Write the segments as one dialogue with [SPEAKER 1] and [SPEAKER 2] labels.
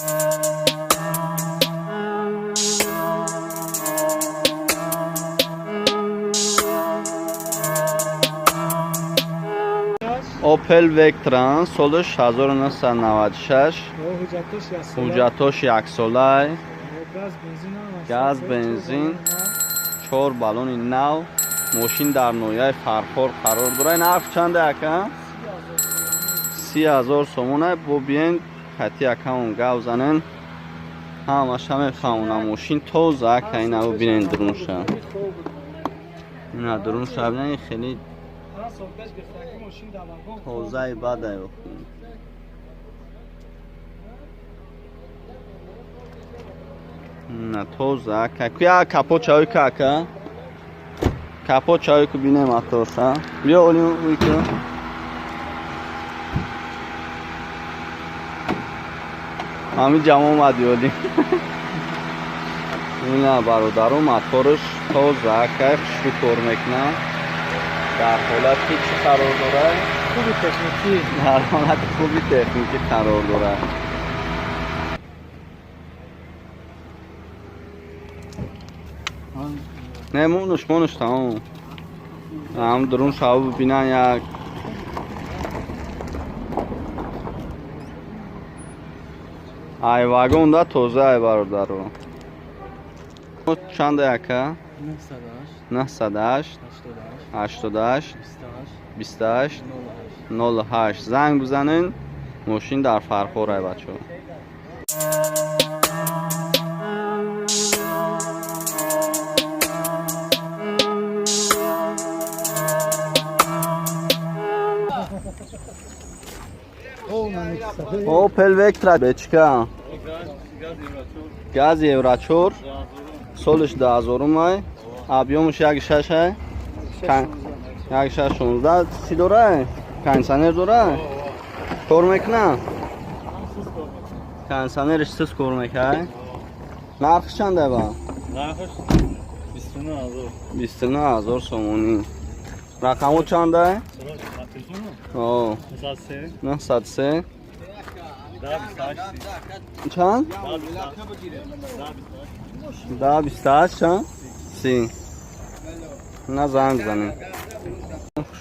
[SPEAKER 1] Opel Vectran سالش 1996 حجتش یک ساله گاز بنزین 4 بالون نو ماشین در نوعیه فرخور قرار داره. نرخ چنده اکا؟ 30,000 سومونه. ببین خطی اکا اون گاو زنن همش همه خونه ماشین توزه اکا اینه ببینین درونشه اینه درونشه ببینین خیلی توزه بده بخون نه توزه اکا کیا کپو چاوی که اکا کپو چاوی که بینه ماتورسا بیا اولی اوی که همین جمع اومدی اولی اینه برادرو ماتورش توزه که شو کار میکنه در حالتی چی قرار داره؟
[SPEAKER 2] خوبی تکنیکی
[SPEAKER 1] در حالت خوبی تکنیکی قرار داره. نه مونش تمام هم درون شاو ببینن یک ای واگن دا توزه ای برادرو چنده یکه؟ 908 88 28 08 زنگ بزنین ماشین در فرخوره بچه ها. Opel Vectra bečka gaz Evrachor سالش 10,000 مای объемش 1.6 1.16 چی داره؟ کنسانر داره؟ کار میکنه؟ کنسانرش سس کار میکنه؟ نرخش چنده با؟
[SPEAKER 2] نرخش
[SPEAKER 1] 29,000 سومونی. رقمو چنده؟ آه 903 چند؟ 28 چند؟ 30 نه زنگ زنیم.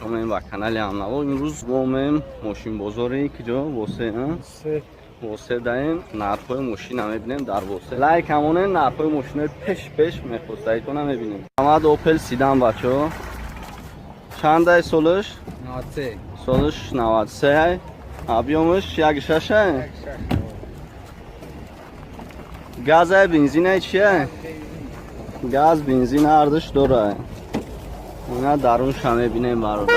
[SPEAKER 1] شما این با کانال همنوا امروز با ماشین بازاری که جا واسه داریم نرخ‌های ماشین هم می‌بینیم در واسه لایک همونه نرخ‌های ماشین پیش می‌خواستید هم می‌بینیم. اومد اوپل سیدان بچه‌ها چند سالش؟
[SPEAKER 2] 93
[SPEAKER 1] سالش 93 объемش 1.6 گاز بنزین چیه؟ گاز بنزین اردش داره. اینا درونش هم می‌بینیم برادرها.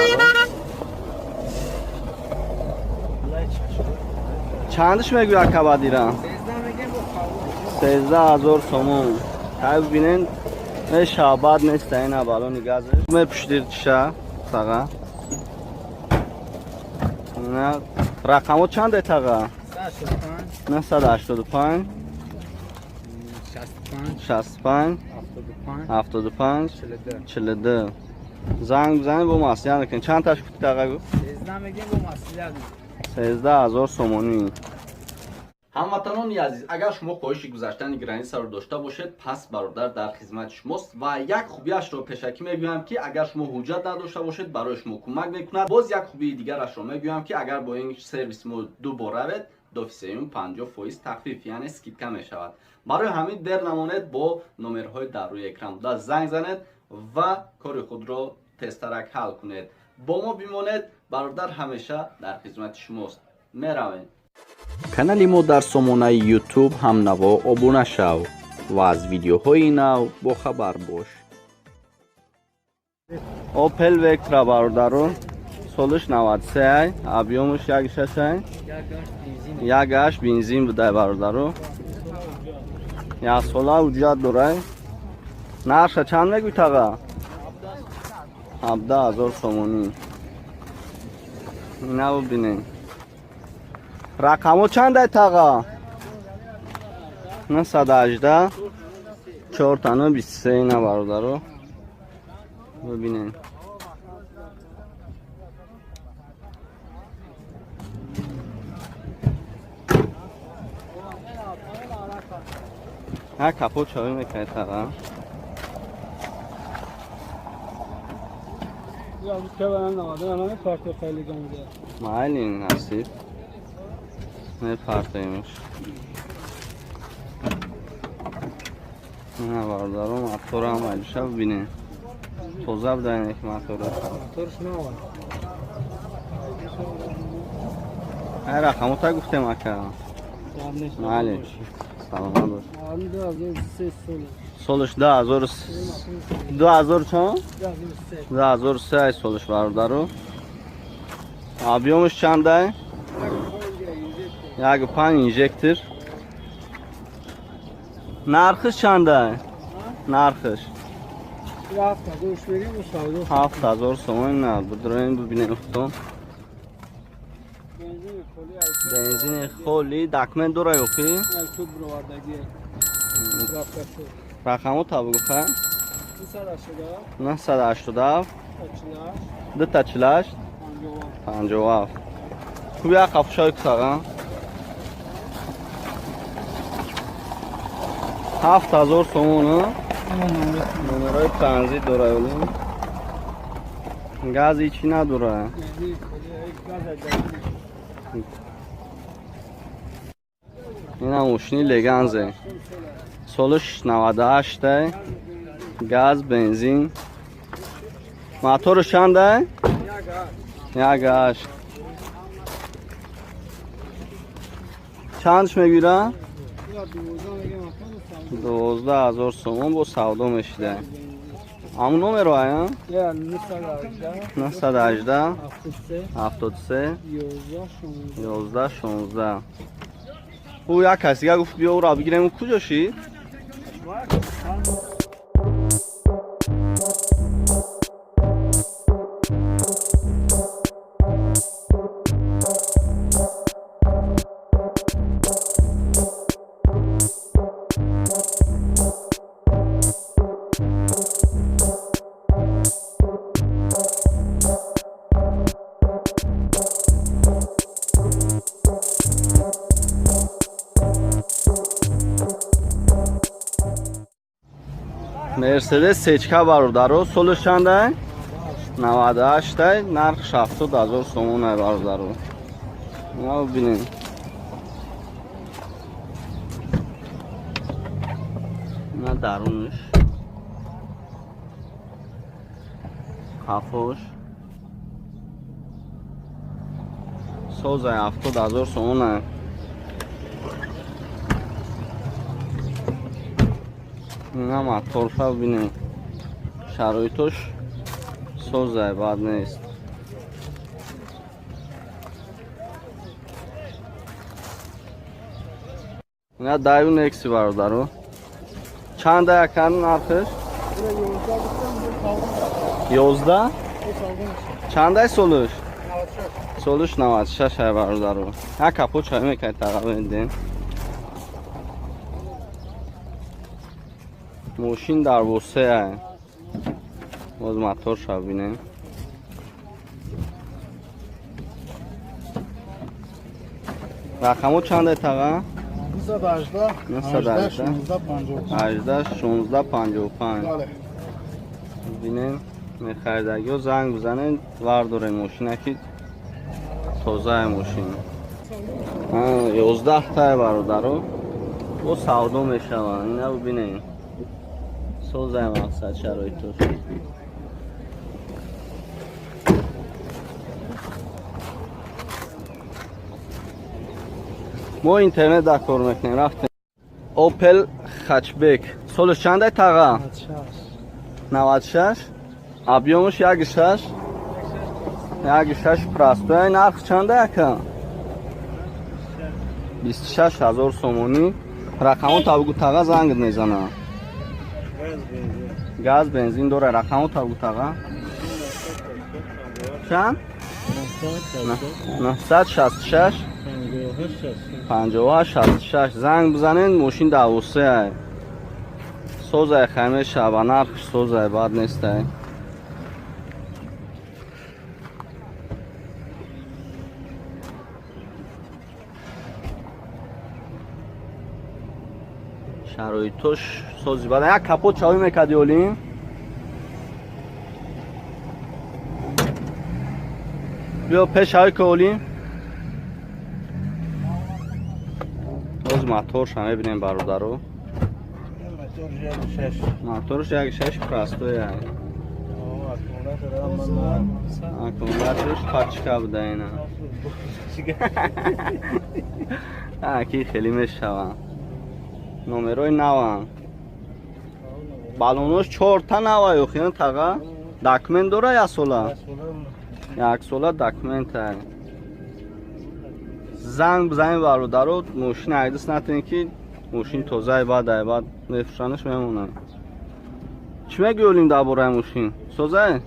[SPEAKER 1] چندش میگوی اکبا دیرم؟ 13,000 سومون. های ببینین شعباد نیست اینا بالون گازش میپشتیر چشه تاقا اینا رقمو چنده تاقا؟ 985 65 75 42 زنگ بزنید با مسئله نکن. چند تاش کتی تاقا گو؟ 13,000 سومونی. هموطنان عزیز اگر شما خواهش گذشتن گرانی سر داشته باشید پس برادر در خدمت شماست و یک خوبیش رو پیشکی میگویم که اگر شما حجت نداشته باشید برای شما کمک میکند. باز یک خوبی دیگرش رو میگویم که اگر با این سرویس ما دو بار روید دافیسیون 50% تخفیف یعنی اسکیپکا می شود. برای همین در نمانید با نمرهای در روی اکران دا زنگ زنید و کار خود را تسترک حل کنید. با ما بمانید برادر همیشه در خدمت شماست. میرویم. کانال ما در سامانه یوتیوب همنوا ابونه شو و از ویدیوهای نو با خبر باش. اوپل وکترا برادرو سالش 93 объемش 1.6 1.8 بنزین بوده برادرو. یک ساله حجت داره. نرخش چند میگوی تاقا؟ 17,000 سومونی. اینا ببینین رقمو چنده تاقا؟ 918 4 تا 23 اینا برادرو ببینین. ها کپوت چایی میکنه تقا
[SPEAKER 2] یا که برم نماده من کارت خیلی گنده
[SPEAKER 1] مالین هستی نه پارتایمش نه باردارم اتور هم علیشه ببینه توزه بدهیم یک ماتور
[SPEAKER 2] تورش نوان
[SPEAKER 1] های رقمو تا گفتم اکا مالی سلامت باش
[SPEAKER 2] آن 2003
[SPEAKER 1] سولش 2000 چند؟
[SPEAKER 2] 2003
[SPEAKER 1] 2003 سولش باردارو آبیومش چنده؟ یک 5 اینجکتر نرخش چنده؟ نرخش
[SPEAKER 2] رفت دوش بریم و سعودو
[SPEAKER 1] 7000 تومان نه بدرین ببینیم افتون بنزین خولی دکمن دو رای اوکی
[SPEAKER 2] تو برواردگی رفت شد
[SPEAKER 1] رقمو تا بگو خواهی
[SPEAKER 2] 280
[SPEAKER 1] 987
[SPEAKER 2] 80
[SPEAKER 1] دو تا 48 57 خوبی ها قفشای کساقا 7000 تومان نمرای تنزید دوره اولیم گاز ایچی ندوره این هم موشنی لگنزه سولش 98 گاز بنزین موتورش چنده؟ یک هشت چندش میگیره؟ 12000 تومان با سودا میشیده همون نمر ها؟ 918 73 11 16 او یک کسی گفت بیا او را بگیریم او کجا شید؟ مرسدس سچکا برادرو سولش چنده؟ 98 نرخ 70000 تومان برادرو اینا ببینیم اینا درونش کافوش سوزه 70000 تومان این هم اطرافه ببینیم شرایطش سوزه بد نیست این دایون اکسی برادرو چند یکن نرخش؟ 11 چند سولش؟ سولش 96 برادرو ها کپو چای میکنی تقریبا این موشین در بوسه باز موتور شو بینه رقمو چنده تقا؟ 918 18 16 55 بینه میخریدگی و زنگ بزنه ورداره موشین اکید توزه موشین 11 تا برادرو و سودو میشه اینه ببینه سوزه مقصد شرایطش ما اینترنت در کار میکنیم رفتیم اوپل خچبک سولش چنده تقا؟ 96 ابیومش 1.6 پرستوی نرخ چنده اکا؟ 26000 تومانی رقمو تا بگو تقا زنگ میزنه گاز بنزین دوره رقمو تا بگو تقا چند؟ 966 5766 زنگ بزنین موشین دوسته سوزه خیمه شبه نرخش سوزه بد نیسته شرایطش سازی بعد یک کپوت چاوی میکردی اولیم بیا پیش های که اولیم باز موتورش هم ببینیم برادر رو موتورش یک 6 پرستو یعنی اکومولاتورش پاچکا بوده اینا اکی خیلی میشوم نومروی نوام بالونوش 4 تا نوای خیلی تاقا داکمنت داره یا سولا؟ یک سولا داکمنت های زنگ بزنیم برادر موشین عیدست نتونی که موشین توزه بعد میفرشانش میمونه چی میگی اولیم درباره موشین؟ سوزه؟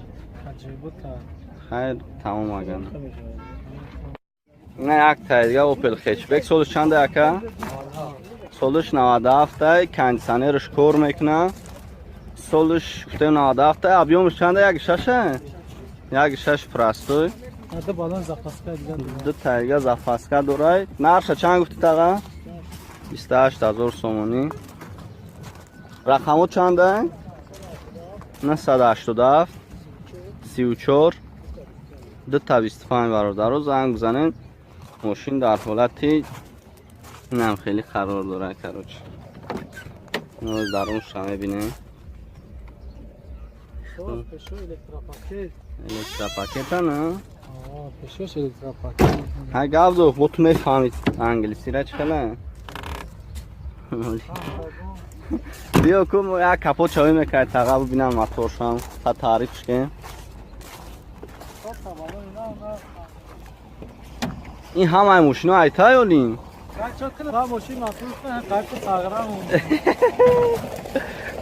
[SPEAKER 1] خیر تمام اگرم نه یک تایدگه اوپل خیچبک سولش چنده یکه؟ سولش 97 کندیسنرش کور میکنه سولش 97 ابیومش چنده؟ 1.6 1.6 پرستوی دو تایدگه زفاسکه دورای نرشه چند گفتی تاقه؟ 28,000 سومونی رقمو چنده؟ 987 34 دو تا 25 برادر رو زنگ بزنین ماشین در حالتی اینم خیلی قرار داره کروچ درونش هم میبینه الکتراپاکت نه؟
[SPEAKER 2] پشوش الکتراپاکت
[SPEAKER 1] ها گفت بو تو میفهمید انگلیسی را چخله بیا کم یک کپوت چاوی میکرد تقا ببینم موتورش هم تا تعریفش که این همه موشینو ایتا یولیم
[SPEAKER 2] ماشین مصروف نه قرص تغیرم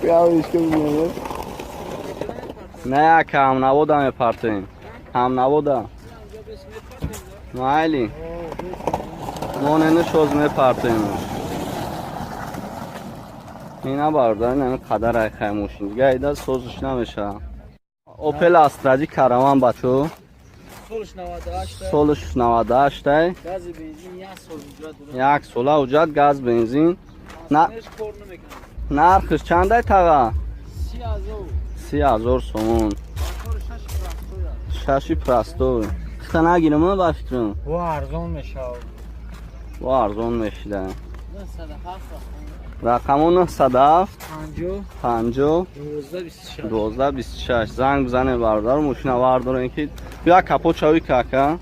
[SPEAKER 1] بیاویش که ببینیم نه یک هم نبوده میپرتیم هم نبوده مایلی ماننه شوز میپرتیم اینا باردن این قدر ای خیلی موشین دیگه ایده سوزش نمیشه اوپل استرادی کاروان بچو سولش 98
[SPEAKER 2] گاز بنزین
[SPEAKER 1] یک سولا وجود گاز بنزین نرخش چنده تاقا؟ 30,000 سومون 6 پرستو خیلی نگیرم من با فکرم
[SPEAKER 2] و ارزان میشه
[SPEAKER 1] و ارزان میشه رقمون 907 50 12 26 زنگ بزنه برادر موشین وارداره اینکه بیا کپوت چاوی کاکا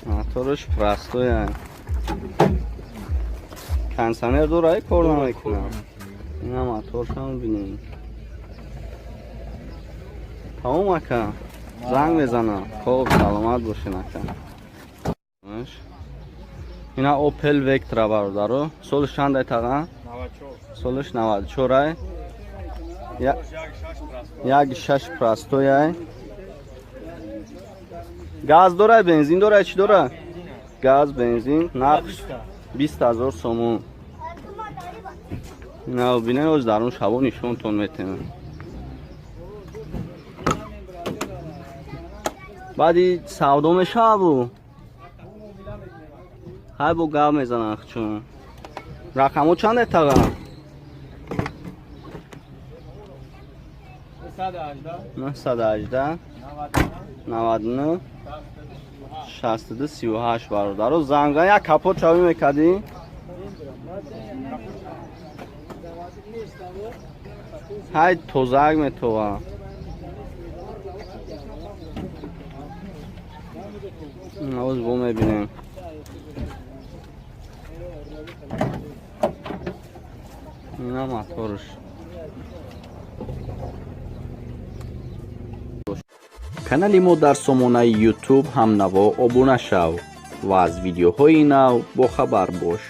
[SPEAKER 1] موتورش پرستو یعنی کنسنر دورای کار نمیکنه این هم موتورش هم بینیم تمام اکا زنگ بزنم خوب سلامت باشین اکا اینا اوپل وکترا برادر سولش چنده تاقا؟ 94 سولش 94 یک 6 پرستو یای گاز داره بنزین داره چی داره؟ گاز بنزین نقش 20,000 سومون نه بینه از درون شبا نشون تون میتونه بعدی سودا میشه ابو های بو گاو میزنن چون رقمو چنده تاقا؟ 918 99 62 38 برادر رو زنگان یک کپوت چاوی میکردی؟ های توزک میتوه نوز بو میبینیم اینا موتورش
[SPEAKER 3] канали мо дар сомонаи YouTube ҳамнаво обуна шав ва аз видеоҳои нав бохабар бош.